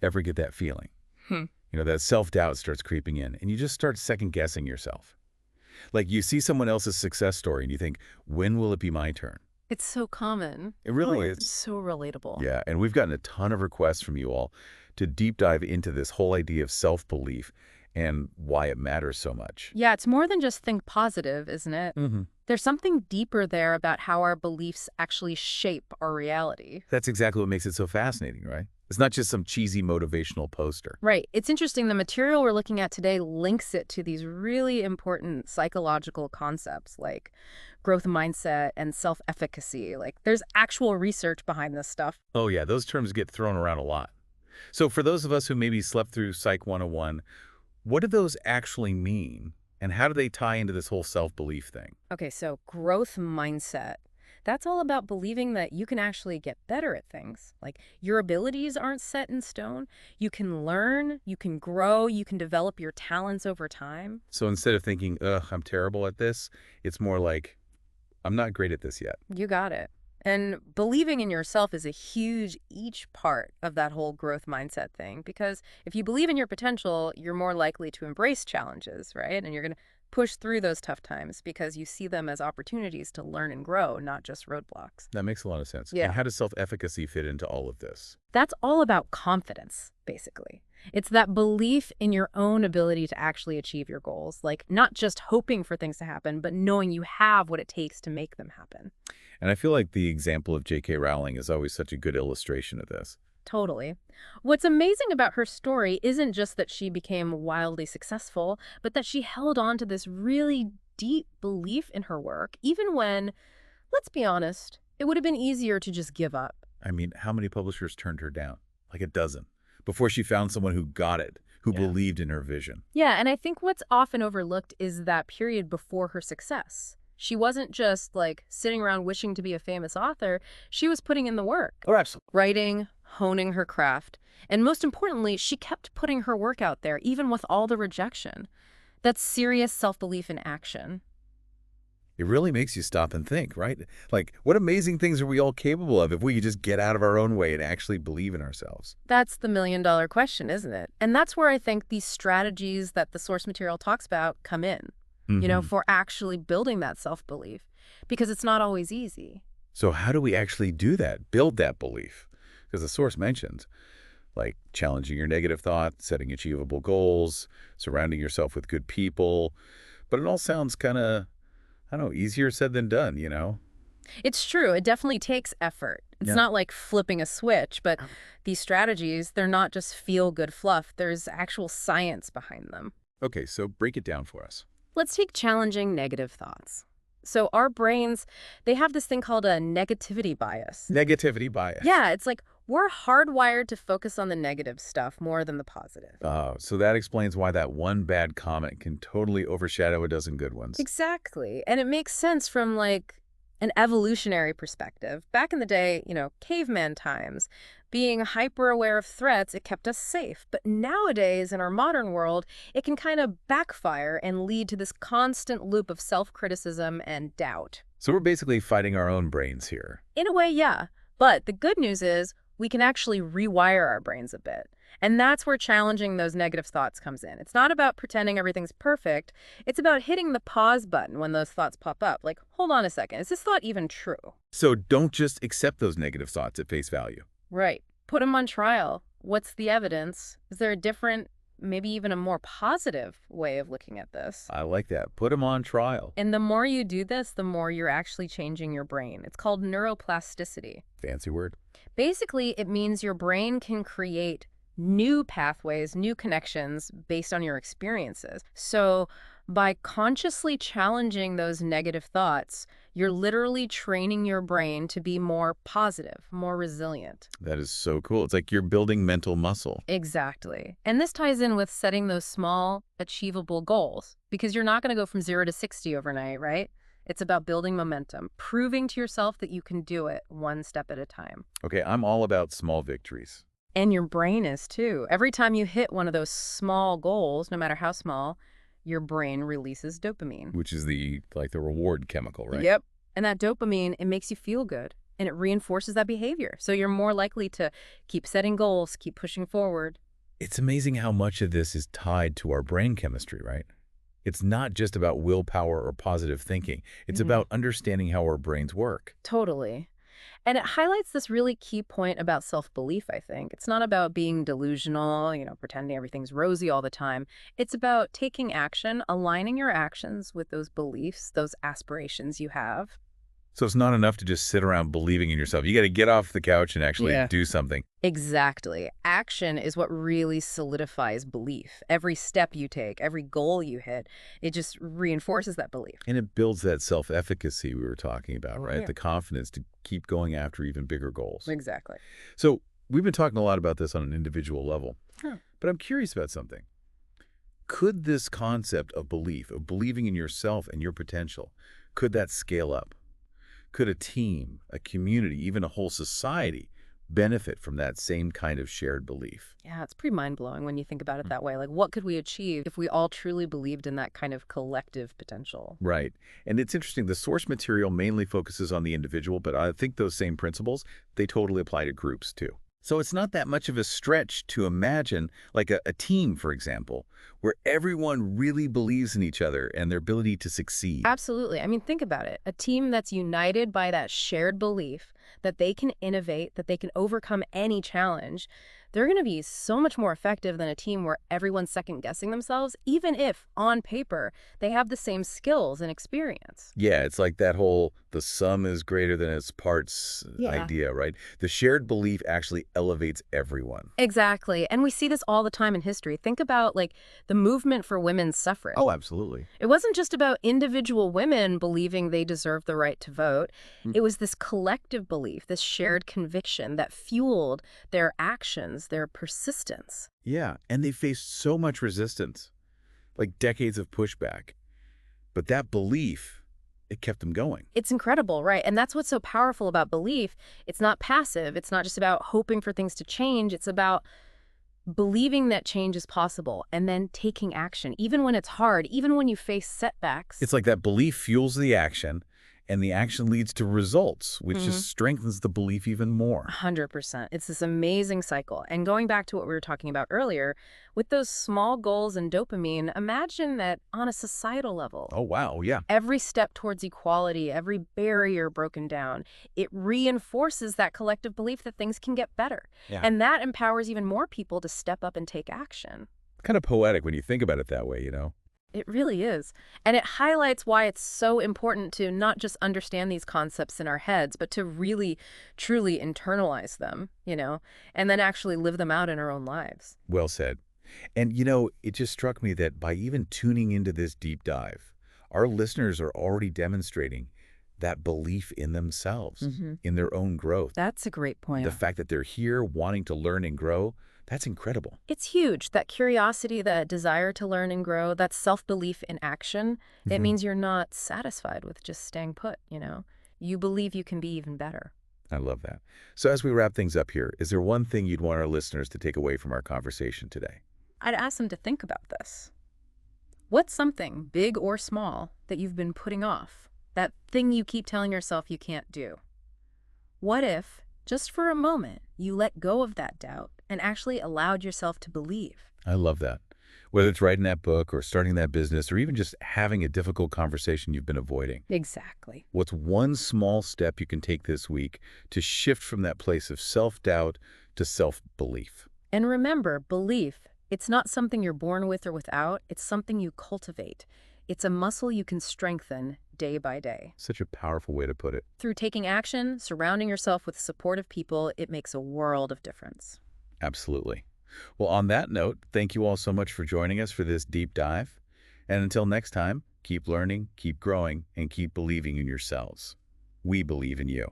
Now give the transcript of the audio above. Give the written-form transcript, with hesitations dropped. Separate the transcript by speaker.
Speaker 1: Ever get that feeling? That self-doubt starts creeping in, and you just start second-guessing yourself. Like you see someone else's success story, and you think, when will it be my turn?
Speaker 2: It's so common.
Speaker 1: It really
Speaker 2: It's
Speaker 1: is.
Speaker 2: so relatable.
Speaker 1: Yeah, and we've gotten a ton of requests from you all to deep dive into this whole idea of self-belief and why it matters so much.
Speaker 2: Yeah, it's more than just think positive, isn't it? There's something deeper there about how our beliefs actually shape our reality.
Speaker 1: That's exactly what makes it so fascinating, right? It's not just some cheesy motivational poster.
Speaker 2: Right. It's interesting. The material we're looking at today links it to these really important psychological concepts like growth mindset and self-efficacy. Like there's actual research behind this stuff.
Speaker 1: Oh yeah, those terms get thrown around a lot. So for those of us who maybe slept through Psych 101, what do those actually mean? And how do they tie into this whole self-belief thing?
Speaker 2: Okay, so growth mindset. That's all about believing that you can actually get better at things. Like your abilities aren't set in stone. You can learn, you can grow, you can develop your talents over time.
Speaker 1: So instead of thinking, ugh, I'm terrible at this, it's more like, I'm not great at this yet.
Speaker 2: You got it. And believing in yourself is a huge each part of that whole growth mindset thing. Because if you believe in your potential, you're more likely to embrace challenges, right? And you're going to push through those tough times because you see them as opportunities to learn and grow, not just roadblocks.
Speaker 1: That makes a lot of sense.
Speaker 2: Yeah.
Speaker 1: And how does self-efficacy fit into all of this?
Speaker 2: That's all about confidence, basically. It's that belief in your own ability to actually achieve your goals, like not just hoping for things to happen, but knowing you have what it takes to make them happen.
Speaker 1: And I feel like the example of J.K. Rowling is always such a good illustration of this.
Speaker 2: Totally. What's amazing about her story isn't just that she became wildly successful, but that she held on to this really deep belief in her work, even when, let's be honest, it would have been easier to just give up.
Speaker 1: I mean, how many publishers turned her down? Like a dozen. Before she found someone who got it, who believed in her vision.
Speaker 2: Yeah, and I think what's often overlooked is that period before her success. She wasn't just, like, sitting around wishing to be a famous author. She was putting in the work.
Speaker 1: Oh, absolutely.
Speaker 2: Writing, honing her craft. And most importantly, she kept putting her work out there, even with all the rejection. That's serious self-belief in action.
Speaker 1: It really makes you stop and think, right? Like, what amazing things are we all capable of if we could just get out of our own way and actually believe in ourselves?
Speaker 2: That's the million-dollar question, isn't it? And that's where I think these strategies that the source material talks about come in, for actually building that self-belief, because it's not always easy.
Speaker 1: So how do we actually do that, build that belief? Because the source mentions, like challenging your negative thoughts, setting achievable goals, surrounding yourself with good people. But it all sounds kind of, I don't know, easier said than done,
Speaker 2: It's true. It definitely takes effort. It's not like flipping a switch, but these strategies, they're not just feel-good fluff. There's actual science behind them.
Speaker 1: Okay, so break it down for us.
Speaker 2: Let's take challenging negative thoughts. So our brains, they have this thing called a negativity bias.
Speaker 1: Negativity bias.
Speaker 2: Yeah, it's like we're hardwired to focus on the negative stuff more than the positive.
Speaker 1: Oh, so that explains why that one bad comment can totally overshadow a dozen good ones.
Speaker 2: Exactly. And it makes sense from like an evolutionary perspective. Back in the day, caveman times, being hyper aware of threats, it kept us safe. But nowadays, in our modern world, it can kind of backfire and lead to this constant loop of self-criticism and doubt.
Speaker 1: So we're basically fighting our own brains here.
Speaker 2: In a way, yeah. But the good news is we can actually rewire our brains a bit. And that's where challenging those negative thoughts comes in. It's not about pretending everything's perfect. It's about hitting the pause button when those thoughts pop up. Like, hold on a second, is this thought even true?
Speaker 1: So don't just accept those negative thoughts at face value.
Speaker 2: Right. Put them on trial. What's the evidence? Is there a different, maybe even a more positive way of looking at this?
Speaker 1: I like that. Put them on trial.
Speaker 2: And the more you do this, the more you're actually changing your brain. It's called neuroplasticity.
Speaker 1: Fancy word.
Speaker 2: Basically, it means your brain can create new pathways, new connections based on your experiences. So by consciously challenging those negative thoughts, you're literally training your brain to be more positive, more resilient.
Speaker 1: That is so cool. It's like you're building mental muscle.
Speaker 2: Exactly. And this ties in with setting those small, achievable goals, because you're not going to go from 0 to 60 overnight, right? It's about building momentum, proving to yourself that you can do it one step at a time.
Speaker 1: Okay, I'm all about small victories.
Speaker 2: And your brain is too. Every time you hit one of those small goals, no matter how small, your brain releases dopamine.
Speaker 1: Which is the reward chemical, right?
Speaker 2: Yep. And that dopamine, it makes you feel good. and it reinforces that behavior. So you're more likely to keep setting goals, keep pushing forward.
Speaker 1: It's amazing how much of this is tied to our brain chemistry, right? It's not just about willpower or positive thinking. It's
Speaker 2: Mhm.
Speaker 1: about understanding how our brains work.
Speaker 2: Totally. And it highlights this really key point about self-belief, I think. It's not about being delusional, pretending everything's rosy all the time. It's about taking action, aligning your actions with those beliefs, those aspirations you have.
Speaker 1: So it's not enough to just sit around believing in yourself. You got to get off the couch and actually
Speaker 2: Yeah.
Speaker 1: do something.
Speaker 2: Exactly. Action is what really solidifies belief. Every step you take, every goal you hit, it just reinforces that belief.
Speaker 1: And it builds that self-efficacy we were talking about, right?
Speaker 2: Yeah.
Speaker 1: The confidence to keep going after even bigger goals.
Speaker 2: Exactly.
Speaker 1: So we've been talking a lot about this on an individual level,
Speaker 2: Huh.
Speaker 1: but I'm curious about something. Could this concept of belief, of believing in yourself and your potential, could that scale up? Could a team, a community, even a whole society benefit from that same kind of shared belief?
Speaker 2: Yeah, it's pretty mind-blowing when you think about it that way. Like, what could we achieve if we all truly believed in that kind of collective potential?
Speaker 1: Right. And it's interesting, the source material mainly focuses on the individual, but I think those same principles, they totally apply to groups too. So it's not that much of a stretch to imagine like a team, for example, where everyone really believes in each other and their ability to succeed.
Speaker 2: Absolutely. I mean, think about it. A team that's united by that shared belief that they can innovate, that they can overcome any challenge, they're going to be so much more effective than a team where everyone's second-guessing themselves, even if, on paper, they have the same skills and experience.
Speaker 1: Yeah, it's like that whole the sum is greater than its parts
Speaker 2: Yeah.
Speaker 1: idea, right? The shared belief actually elevates everyone.
Speaker 2: Exactly. And we see this all the time in history. Think about, like, the movement for women's suffrage.
Speaker 1: Oh, absolutely.
Speaker 2: It wasn't just about individual women believing they deserved the right to vote.
Speaker 1: Mm.
Speaker 2: It was this collective belief, this shared conviction that fueled their actions, their persistence.
Speaker 1: Yeah, and they faced so much resistance, like decades of pushback. But that belief, it kept them going.
Speaker 2: It's incredible, right? And that's what's so powerful about belief. It's not passive. It's not just about hoping for things to change. It's about believing that change is possible and then taking action, even when it's hard, even when you face setbacks.
Speaker 1: It's like that belief fuels the action, and the action leads to results, which just strengthens the belief even more.
Speaker 2: 100%. It's this amazing cycle. And going back to what we were talking about earlier, with those small goals and dopamine, imagine that on a societal level.
Speaker 1: Oh, wow, yeah.
Speaker 2: Every step towards equality, every barrier broken down, it reinforces that collective belief that things can get better.
Speaker 1: Yeah.
Speaker 2: And that empowers even more people to step up and take action.
Speaker 1: Kind of poetic when you think about it that way, you know?
Speaker 2: It really is. And it highlights why it's so important to not just understand these concepts in our heads, but to really, truly internalize them, and then actually live them out in our own lives.
Speaker 1: Well said. And, it just struck me that by even tuning into this deep dive, our listeners are already demonstrating that belief in themselves, in their own growth.
Speaker 2: That's a great point.
Speaker 1: The fact that they're here wanting to learn and grow, that's incredible.
Speaker 2: It's huge. That curiosity, that desire to learn and grow, that self-belief in action, it means you're not satisfied with just staying put, You believe you can be even better.
Speaker 1: I love that. So as we wrap things up here, is there one thing you'd want our listeners to take away from our conversation today?
Speaker 2: I'd ask them to think about this. What's something, big or small, that you've been putting off? That thing you keep telling yourself you can't do? What if, just for a moment, you let go of that doubt and actually allowed yourself to believe?
Speaker 1: I love that. Whether it's writing that book or starting that business or even just having a difficult conversation you've been avoiding.
Speaker 2: Exactly.
Speaker 1: What's one small step you can take this week to shift from that place of self-doubt to self-belief?
Speaker 2: And remember, belief, it's not something you're born with or without. It's something you cultivate. It's a muscle you can strengthen day by day.
Speaker 1: Such a powerful way to put it.
Speaker 2: Through taking action, surrounding yourself with supportive people, it makes a world of difference.
Speaker 1: Absolutely. Well, on that note, thank you all so much for joining us for this deep dive. And until next time, keep learning, keep growing, and keep believing in yourselves. We believe in you.